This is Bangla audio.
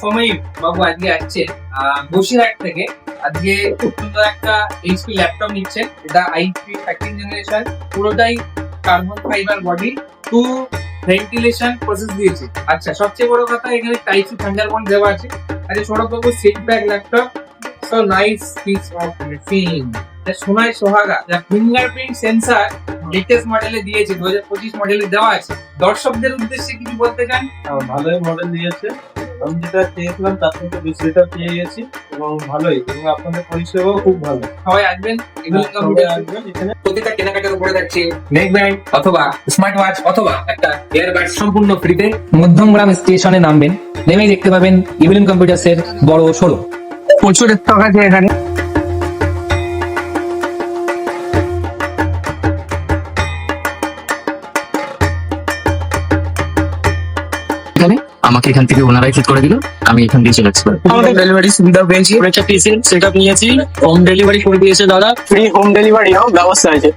সমীর বাবু আজকে আসছেন বসিরহাট থেকে। আজকে খুব সুন্দর একটা এইচপি ল্যাপটপ নিচ্ছেন, এটা আইপি 13 জেনারেশন, পুরোটাই carbon fibre body, 2 ventilation process দিয়েছে। আচ্ছা, সবচেয়ে বড় কথা এখানে টাইপ সি থান্ডারবোল্ট দেওয়া আছে। আচ্ছা, সৌরভ বাবু seat back laptop, so nice piece of machine. সোনায় সোহাগা, যা ফিঙ্গারপ্রিন্ট সেন্সার লেটেস্ট মডেলে দিয়েছে, 2025 মডেলে দেওয়া আছে। দর্শকদের উদ্দেশ্যে কিছু বলতে চান? ভালোই মডেল দিয়েছে, আমি যেটা চেয়েছিলাম তার থেকে বেশিটা পেয়ে গেছি এবং ভালোই, এবং আপনাদের পরিষেবাও খুব ভালো। সবাই আসবেন, এগুলো সবাই আসবেন এখানে। প্রতিটা কেনাকাটার উপরে থাকছে নেক ব্যান্ড অথবা স্মার্ট ওয়াচ অথবা একটা এয়ারবাড সম্পূর্ণ ফ্রিতে। মধ্যমগ্রাম স্টেশনে নামবেন, নেমেই দেখতে পাবেন ইভিলিন কম্পিউটার্সের বড় শোরুম। প্রচুর স্টক আছে এখানে। আমাকে এখান থেকে ওনারাই ঠিক করে দিল, আমি এখান দিয়ে চলে যাচ্ছি। আমাদের ডেলিভারি সুবিধা পেয়েছি, একটা পিসি সেটআপ নিয়েছি, হোম ডেলিভারি করে দিয়েছে দাদা, ফ্রি হোম ডেলিভারিও ব্যবস্থা আছে।